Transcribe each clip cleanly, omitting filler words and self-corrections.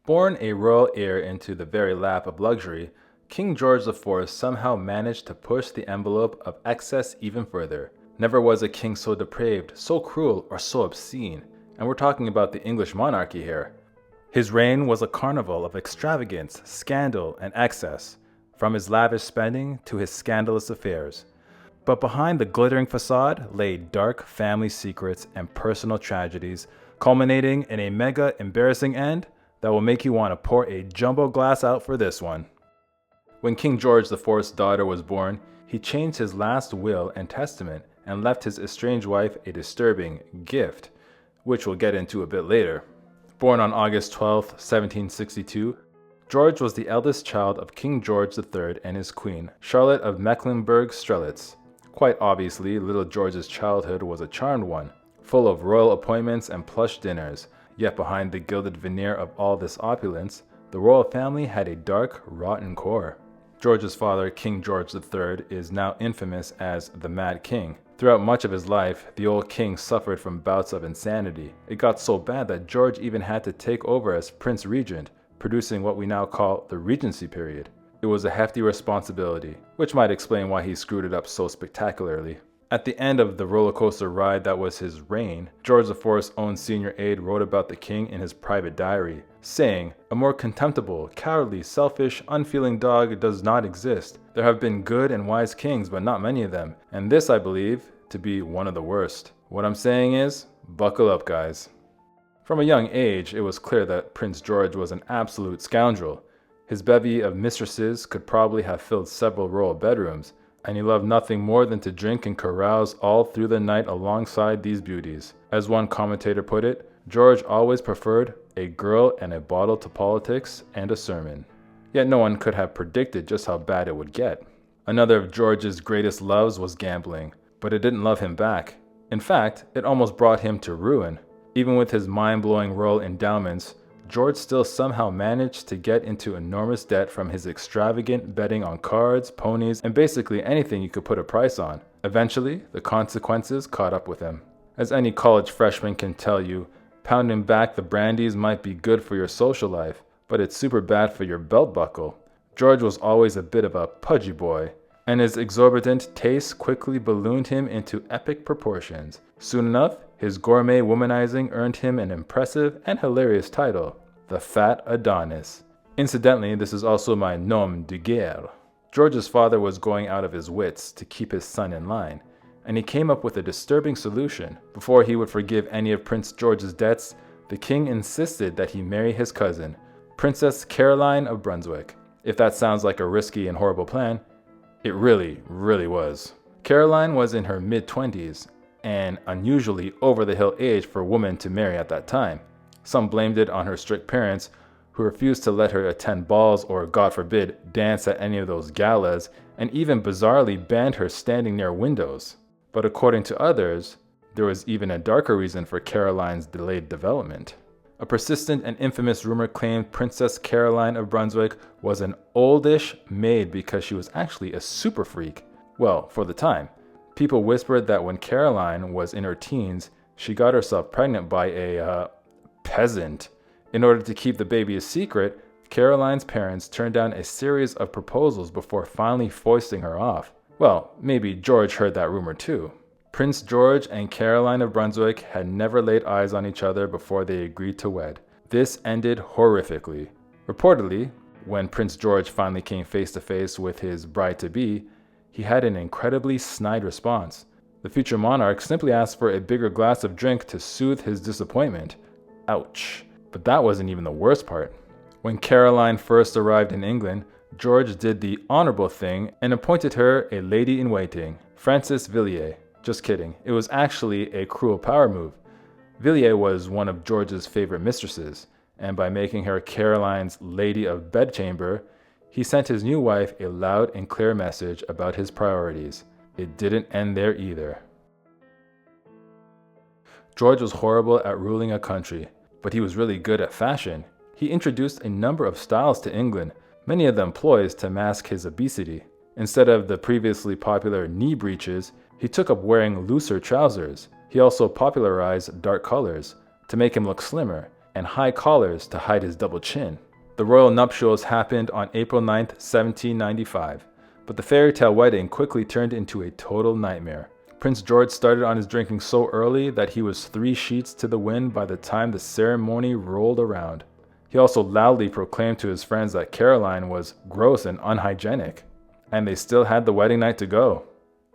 Born a royal heir into the very lap of luxury, King George IV somehow managed to push the envelope of excess even further. Never was a king so depraved, so cruel, or so obscene, and we're talking about the English monarchy here. His reign was a carnival of extravagance, scandal, and excess, from his lavish spending to his scandalous affairs. But behind the glittering facade lay dark family secrets and personal tragedies, culminating in a mega embarrassing end that will make you want to pour a jumbo glass out for this one. When King George IV's daughter was born, he changed his last will and testament and left his estranged wife a disturbing gift, which we'll get into a bit later. Born on August 12, 1762, George was the eldest child of King George III and his queen, Charlotte of Mecklenburg-Strelitz. Quite obviously, little George's childhood was a charmed one, full of royal appointments and plush dinners. Yet behind the gilded veneer of all this opulence, the royal family had a dark, rotten core. George's father, King George III, is now infamous as the Mad King. Throughout much of his life, the old king suffered from bouts of insanity. It got so bad that George even had to take over as Prince Regent, producing what we now call the Regency period. It was a hefty responsibility, which might explain why he screwed it up so spectacularly. At the end of the roller coaster ride that was his reign, George IV's own senior aide wrote about the king in his private diary, saying, "A more contemptible, cowardly, selfish, unfeeling dog does not exist. There have been good and wise kings, but not many of them, and this I believe to be one of the worst." What I'm saying is, buckle up, guys. From a young age, it was clear that Prince George was an absolute scoundrel. His bevy of mistresses could probably have filled several royal bedrooms, and he loved nothing more than to drink and carouse all through the night alongside these beauties. As one commentator put it, George always preferred a girl and a bottle to politics and a sermon. Yet no one could have predicted just how bad it would get. Another of George's greatest loves was gambling, but it didn't love him back. In fact, it almost brought him to ruin. Even with his mind-blowing royal endowments, George still somehow managed to get into enormous debt from his extravagant betting on cards, ponies, and basically anything you could put a price on. Eventually, the consequences caught up with him. As any college freshman can tell you, pounding back the brandies might be good for your social life, but it's super bad for your belt buckle. George was always a bit of a pudgy boy, and his exorbitant tastes quickly ballooned him into epic proportions. Soon enough, his gourmet womanizing earned him an impressive and hilarious title, the Fat Adonis. Incidentally, this is also my nom de guerre. George's father was going out of his wits to keep his son in line, and he came up with a disturbing solution. Before he would forgive any of Prince George's debts, the king insisted that he marry his cousin, Princess Caroline of Brunswick. If that sounds like a risky and horrible plan, it really was. Caroline was in her mid-20s, an unusually over-the-hill age for a woman to marry at that time. Some blamed it on her strict parents, who refused to let her attend balls or, God forbid, dance at any of those galas, and even bizarrely banned her standing near windows. But according to others, there was even a darker reason for Caroline's delayed development. A persistent and infamous rumor claimed Princess Caroline of Brunswick was an oldish maid because she was actually a super freak. Well, for the time. People whispered that when Caroline was in her teens, she got herself pregnant by a peasant. In order to keep the baby a secret, Caroline's parents turned down a series of proposals before finally foisting her off. Well, maybe George heard that rumor too. Prince George and Caroline of Brunswick had never laid eyes on each other before they agreed to wed. This ended horrifically. Reportedly, when Prince George finally came face to face with his bride-to-be, he had an incredibly snide response. The future monarch simply asked for a bigger glass of drink to soothe his disappointment. Ouch. But that wasn't even the worst part. When Caroline first arrived in England, George did the honorable thing and appointed her a lady-in-waiting, Frances Villiers. Just kidding, it was actually a cruel power move. Villiers was one of George's favorite mistresses, and by making her Caroline's lady of bedchamber, he sent his new wife a loud and clear message about his priorities. It didn't end there either. George was horrible at ruling a country, but he was really good at fashion. He introduced a number of styles to England, many of them ploys to mask his obesity. Instead of the previously popular knee breeches, he took up wearing looser trousers. He also popularized dark colors. To make him look slimmer, and high collars to hide his double chin. The royal nuptials happened on April 9th, 1795, but the fairy tale wedding quickly turned into a total nightmare. Prince George started on his drinking so early that he was 3 sheets to the wind by the time the ceremony rolled around. He also loudly proclaimed to his friends that Caroline was gross and unhygienic, and they still had the wedding night to go.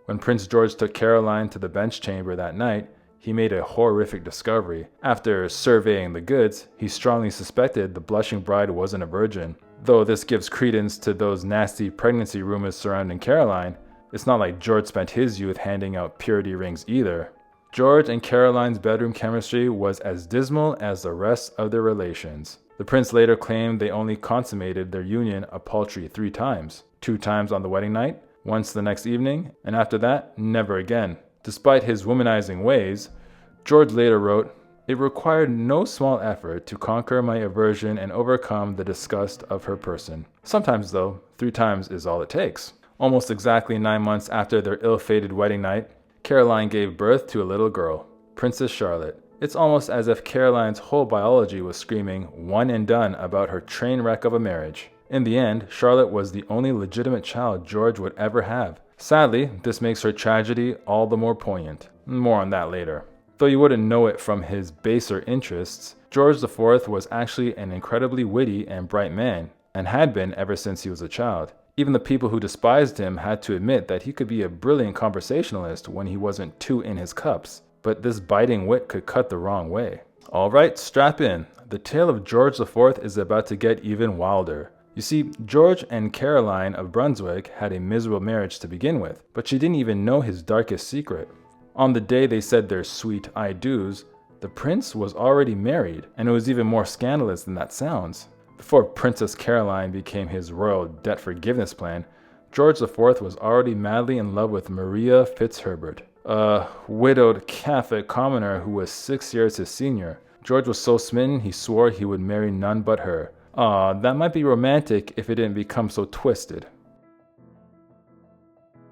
When Prince George took Caroline to the bench chamber that night, he made a horrific discovery. After surveying the goods, he strongly suspected the blushing bride wasn't a virgin. Though this gives credence to those nasty pregnancy rumors surrounding Caroline, it's not like George spent his youth handing out purity rings either. George and Caroline's bedroom chemistry was as dismal as the rest of their relations. The prince later claimed they only consummated their union a paltry 3 times. 2 times on the wedding night, once the next evening, and after that, never again. Despite his womanizing ways, George later wrote, "It required no small effort to conquer my aversion and overcome the disgust of her person." Sometimes though, 3 times is all it takes. Almost exactly 9 months after their ill-fated wedding night, Caroline gave birth to a little girl, Princess Charlotte. It's almost as if Caroline's whole biology was screaming "one and done" about her train wreck of a marriage. In the end, Charlotte was the only legitimate child George would ever have. Sadly, this makes her tragedy all the more poignant. More on that later. Though you wouldn't know it from his baser interests, George IV was actually an incredibly witty and bright man, and had been ever since he was a child. Even the people who despised him had to admit that he could be a brilliant conversationalist when he wasn't too in his cups, but this biting wit could cut the wrong way. Alright, strap in. The tale of George IV is about to get even wilder. You see, George and Caroline of Brunswick had a miserable marriage to begin with, but she didn't even know his darkest secret. On the day they said their sweet I do's, the prince was already married, and it was even more scandalous than that sounds. Before Princess Caroline became his royal debt forgiveness plan, George IV was already madly in love with Maria Fitzherbert, a widowed Catholic commoner who was 6 years his senior. George was so smitten he swore he would marry none but her. That might be romantic if it didn't become so twisted.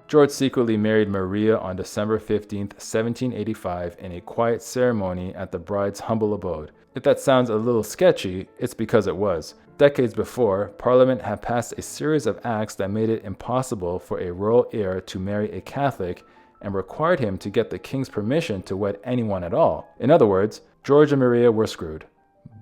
George secretly married Maria on December 15, 1785 in a quiet ceremony at the bride's humble abode. If that sounds a little sketchy, it's because it was. Decades before, Parliament had passed a series of acts that made it impossible for a royal heir to marry a Catholic and required him to get the king's permission to wed anyone at all. In other words, George and Maria were screwed.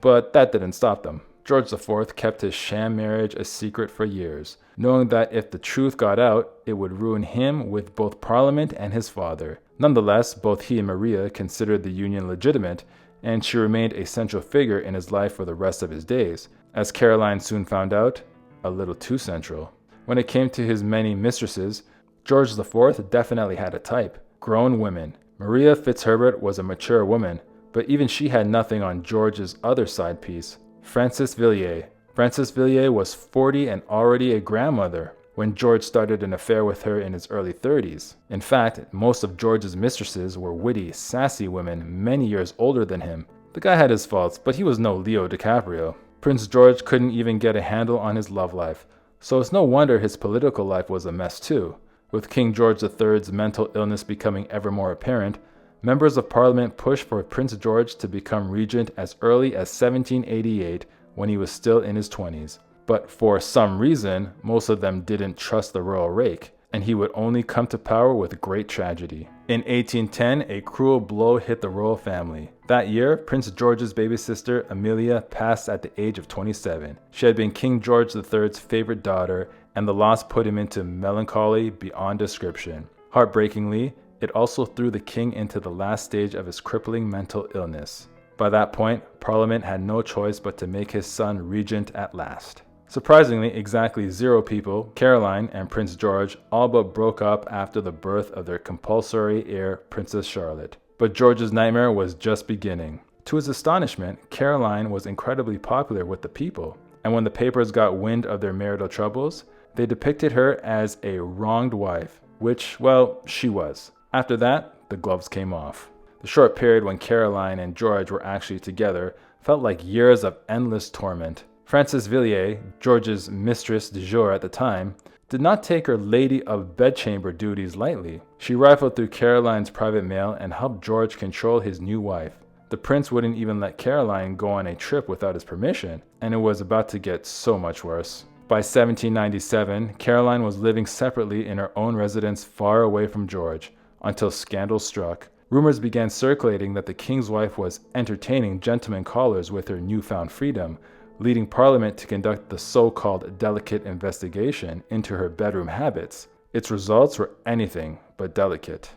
But that didn't stop them. George IV kept his sham marriage a secret for years, knowing that if the truth got out, it would ruin him with both Parliament and his father. Nonetheless, both he and Maria considered the union legitimate, and she remained a central figure in his life for the rest of his days. As Caroline soon found out, a little too central. When it came to his many mistresses, George IV definitely had a type: grown women. Maria Fitzherbert was a mature woman, but even she had nothing on George's other side piece, Frances Villiers. Frances Villiers was 40 and already a grandmother when George started an affair with her in his early 30s. In fact, most of George's mistresses were witty, sassy women many years older than him. The guy had his faults, but he was no Leo DiCaprio. Prince George couldn't even get a handle on his love life, so it's no wonder his political life was a mess too. With King George III's mental illness becoming ever more apparent, members of Parliament pushed for Prince George to become regent as early as 1788 when he was still in his 20s. But for some reason, most of them didn't trust the royal rake, and he would only come to power with great tragedy. In 1810, a cruel blow hit the royal family. That year, Prince George's baby sister, Amelia, passed at the age of 27. She had been King George III's favorite daughter, and the loss put him into melancholy beyond description. Heartbreakingly, it also threw the king into the last stage of his crippling mental illness. By that point, Parliament had no choice but to make his son regent at last. Surprisingly, exactly 0 people, Caroline and Prince George, all but broke up after the birth of their compulsory heir, Princess Charlotte. But George's nightmare was just beginning. To his astonishment, Caroline was incredibly popular with the people, and when the papers got wind of their marital troubles, they depicted her as a wronged wife, which, well, she was. After that, the gloves came off. The short period when Caroline and George were actually together felt like years of endless torment. Frances Villiers, George's mistress du jour at the time, did not take her lady of bedchamber duties lightly. She rifled through Caroline's private mail and helped George control his new wife. The prince wouldn't even let Caroline go on a trip without his permission, and it was about to get so much worse. By 1797, Caroline was living separately in her own residence far away from George, until scandal struck. Rumors began circulating that the king's wife was entertaining gentlemen callers with her newfound freedom, leading Parliament to conduct the so-called delicate investigation into her bedroom habits. Its results were anything but delicate.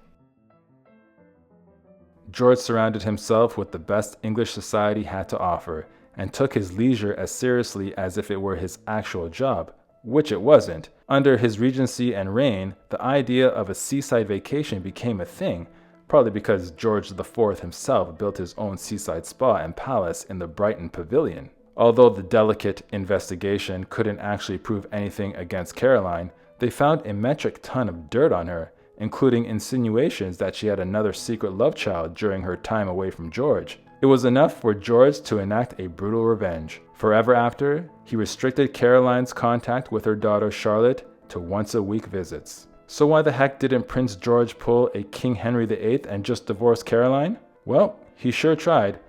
George surrounded himself with the best English society had to offer, and took his leisure as seriously as if it were his actual job, which it wasn't. Under his regency and reign, the idea of a seaside vacation became a thing, partly because George IV himself built his own seaside spa and palace in the Brighton Pavilion. Although the delicate investigation couldn't actually prove anything against Caroline, they found a metric ton of dirt on her, including insinuations that she had another secret love child during her time away from George. It was enough for George to enact a brutal revenge. Forever after, he restricted Caroline's contact with her daughter Charlotte to once-a-week visits. So why the heck didn't Prince George pull a King Henry VIII and just divorce Caroline? Well, he sure tried,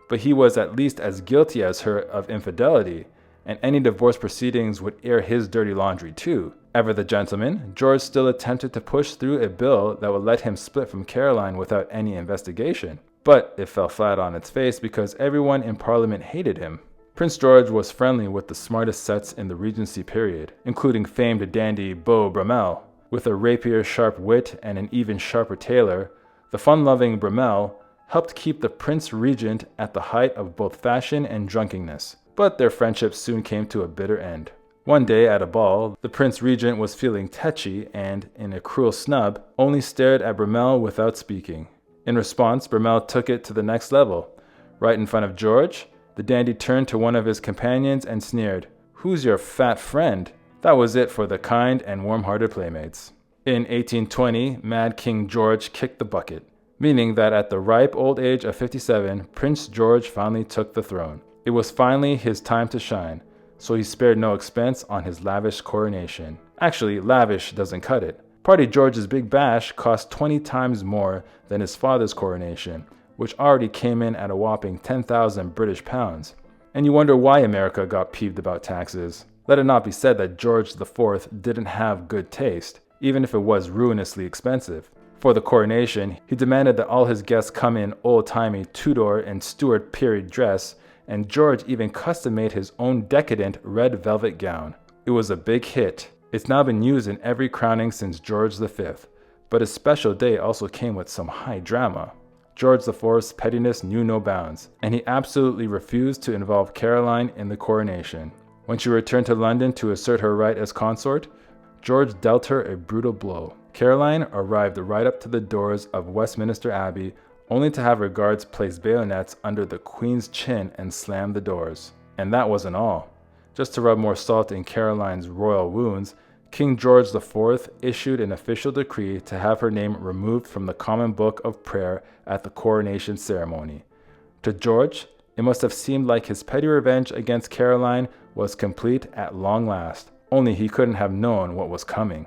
but he was at least as guilty as her of infidelity, and any divorce proceedings would air his dirty laundry too. Ever the gentleman, George still attempted to push through a bill that would let him split from Caroline without any investigation. But it fell flat on its face because everyone in Parliament hated him. Prince George was friendly with the smartest sets in the Regency period, including famed dandy Beau Brummel. With a rapier-sharp wit and an even sharper tailor, the fun-loving Brummel helped keep the Prince Regent at the height of both fashion and drunkenness. But their friendship soon came to a bitter end. One day at a ball, the Prince Regent was feeling tetchy and, in a cruel snub, only stared at Brummel without speaking. In response, Brummel took it to the next level. Right in front of George, the dandy turned to one of his companions and sneered, "Who's your fat friend?" That was it for the kind and warm-hearted playmates. In 1820, Mad King George kicked the bucket, meaning that at the ripe old age of 57, Prince George finally took the throne. It was finally his time to shine, so he spared no expense on his lavish coronation. Actually, lavish doesn't cut it. Party George's Big Bash cost 20 times more than his father's coronation, which already came in at a whopping 10,000 British pounds. And you wonder why America got peeved about taxes. Let it not be said that George IV didn't have good taste, even if it was ruinously expensive. For the coronation, he demanded that all his guests come in old-timey Tudor and Stuart period dress, and George even custom-made his own decadent red velvet gown. It was a big hit. It's now been used in every crowning since George V, but his special day also came with some high drama. George IV's pettiness knew no bounds, and he absolutely refused to involve Caroline in the coronation. When she returned to London to assert her right as consort, George dealt her a brutal blow. Caroline arrived right up to the doors of Westminster Abbey, only to have her guards place bayonets under the Queen's chin and slam the doors. And that wasn't all. Just to rub more salt in Caroline's royal wounds, King George IV issued an official decree to have her name removed from the Common Book of Prayer at the coronation ceremony. To George, it must have seemed like his petty revenge against Caroline was complete at long last, only he couldn't have known what was coming.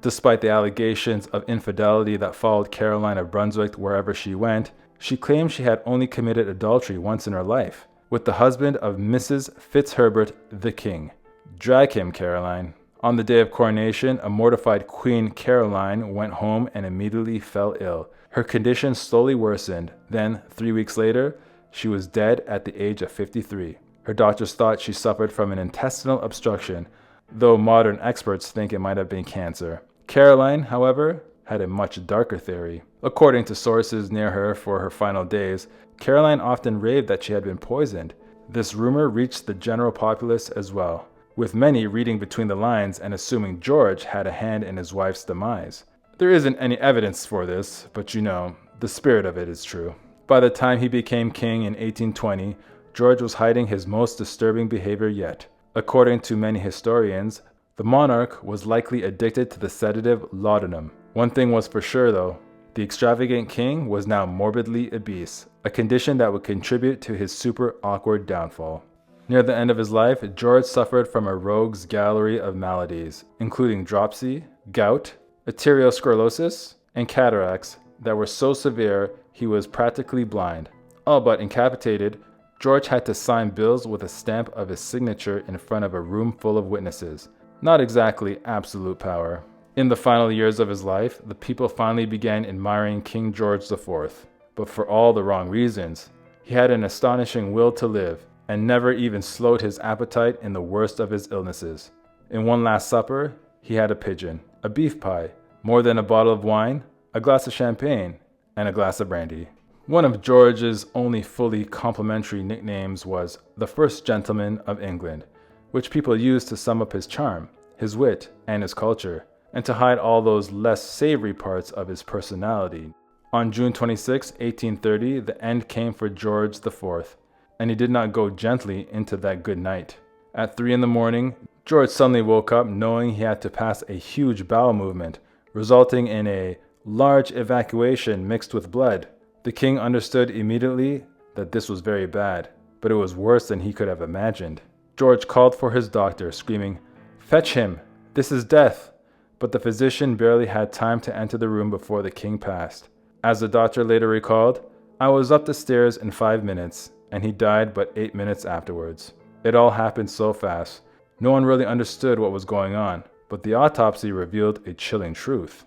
Despite the allegations of infidelity that followed Caroline of Brunswick wherever she went, she claimed she had only committed adultery once in her life, with the husband of Mrs. Fitzherbert the King. Drag him, Caroline. On the day of coronation, a mortified Queen Caroline went home and immediately fell ill. Her condition slowly worsened. Then, 3 weeks later, she was dead at the age of 53. Her doctors thought she suffered from an intestinal obstruction, though modern experts think it might have been cancer. Caroline, however, had a much darker theory. According to sources near her for her final days, Caroline often raved that she had been poisoned. This rumor reached the general populace as well, with many reading between the lines and assuming George had a hand in his wife's demise. There isn't any evidence for this, but you know, the spirit of it is true. By the time he became king in 1820, George was hiding his most disturbing behavior yet. According to many historians, the monarch was likely addicted to the sedative laudanum. One thing was for sure though, the extravagant king was now morbidly obese, a condition that would contribute to his super awkward downfall. Near the end of his life, George suffered from a rogues gallery of maladies, including dropsy, gout, arteriosclerosis, and cataracts that were so severe he was practically blind. All but incapacitated, George had to sign bills with a stamp of his signature in front of a room full of witnesses. Not exactly absolute power. In the final years of his life, the people finally began admiring King George IV, but for all the wrong reasons. He had an astonishing will to live, and never even slowed his appetite in the worst of his illnesses. In one last supper, he had a pigeon, a beef pie, more than a bottle of wine, a glass of champagne, and a glass of brandy. One of George's only fully complimentary nicknames was the First Gentleman of England, which people used to sum up his charm, his wit, and his culture, and to hide all those less savory parts of his personality. On June 26, 1830, the end came for George IV, and he did not go gently into that good night. At 3 in the morning, George suddenly woke up knowing he had to pass a huge bowel movement, resulting in a large evacuation mixed with blood. The king understood immediately that this was very bad, but it was worse than he could have imagined. George called for his doctor, screaming, "Fetch him! This is death!" But the physician barely had time to enter the room before the king passed. As the doctor later recalled, "I was up the stairs in 5 minutes, and he died but 8 minutes afterwards." It all happened so fast. No one really understood what was going on, but the autopsy revealed a chilling truth.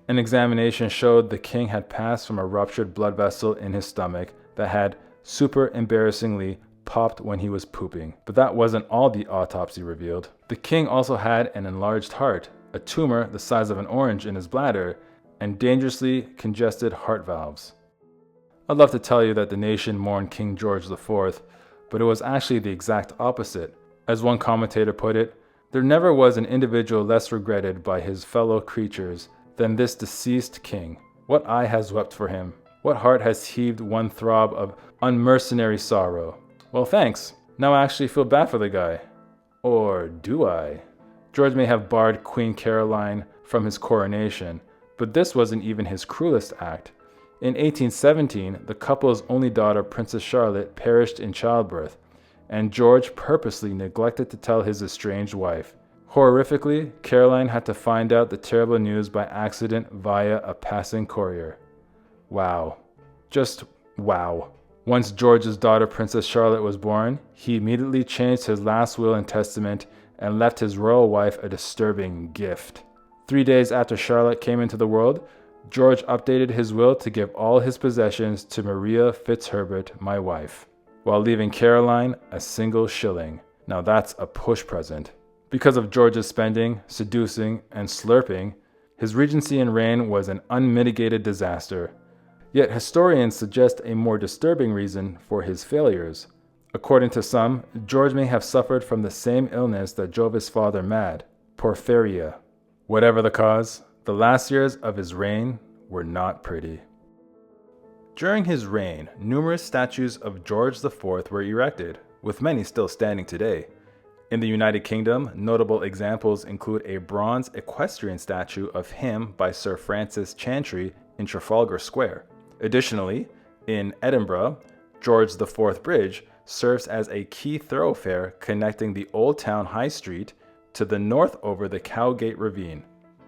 An examination showed the king had passed from a ruptured blood vessel in his stomach that had, super embarrassingly, popped when he was pooping. But that wasn't all the autopsy revealed. The king also had an enlarged heart, a tumor the size of an orange in his bladder, and dangerously congested heart valves. I'd love to tell you that the nation mourned King George IV, but it was actually the exact opposite. As one commentator put it, there never was an individual less regretted by his fellow creatures than this deceased king. What eye has wept for him? What heart has heaved one throb of unmercenary sorrow? Well, thanks. Now I actually feel bad for the guy. Or do I? George may have barred Queen Caroline from his coronation, but this wasn't even his cruelest act. In 1817, the couple's only daughter, Princess Charlotte, perished in childbirth, and George purposely neglected to tell his estranged wife. Horrifically, Caroline had to find out the terrible news by accident via a passing courier. Wow. Just wow. Once George's daughter, Princess Charlotte, was born, he immediately changed his last will and testament and left his royal wife a disturbing gift. 3 days after Charlotte came into the world, George updated his will to give all his possessions to Maria Fitzherbert, my wife, while leaving Caroline a single shilling. Now that's a push present. Because of George's spending, seducing, and slurping, his regency and reign was an unmitigated disaster. Yet historians suggest a more disturbing reason for his failures. According to some, George may have suffered from the same illness that drove his father mad, porphyria. Whatever the cause, the last years of his reign were not pretty. During his reign, numerous statues of George IV were erected, with many still standing today. In the United Kingdom, notable examples include a bronze equestrian statue of him by Sir Francis Chantrey in Trafalgar Square. Additionally, in Edinburgh, George IV Bridge serves as a key thoroughfare connecting the Old Town High Street to the north over the Cowgate Ravine.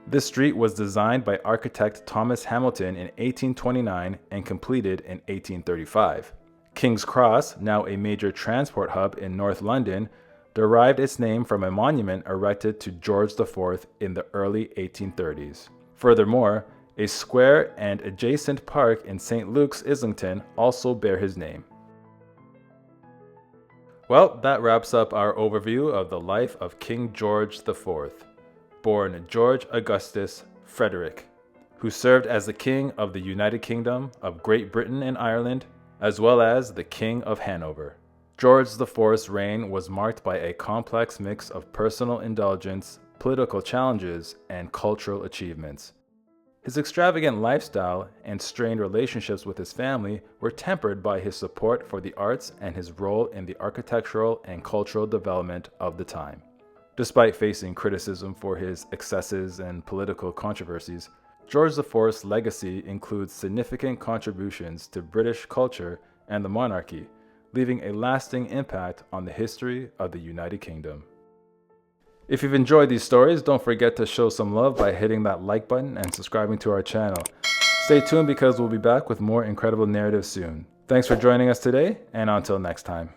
This street was designed by architect Thomas Hamilton in 1829 and completed in 1835. King's Cross, now a major transport hub in North London, derived its name from a monument erected to George IV in the early 1830s. Furthermore, a square and adjacent park in St. Luke's, Islington also bear his name. Well, that wraps up our overview of the life of King George IV, born George Augustus Frederick, who served as the King of the United Kingdom of Great Britain and Ireland, as well as the King of Hanover. George IV's reign was marked by a complex mix of personal indulgence, political challenges, and cultural achievements. His extravagant lifestyle and strained relationships with his family were tempered by his support for the arts and his role in the architectural and cultural development of the time. Despite facing criticism for his excesses and political controversies, George IV's legacy includes significant contributions to British culture and the monarchy, leaving a lasting impact on the history of the United Kingdom. If you've enjoyed these stories, don't forget to show some love by hitting that like button and subscribing to our channel. Stay tuned because we'll be back with more incredible narratives soon. Thanks for joining us today, and until next time.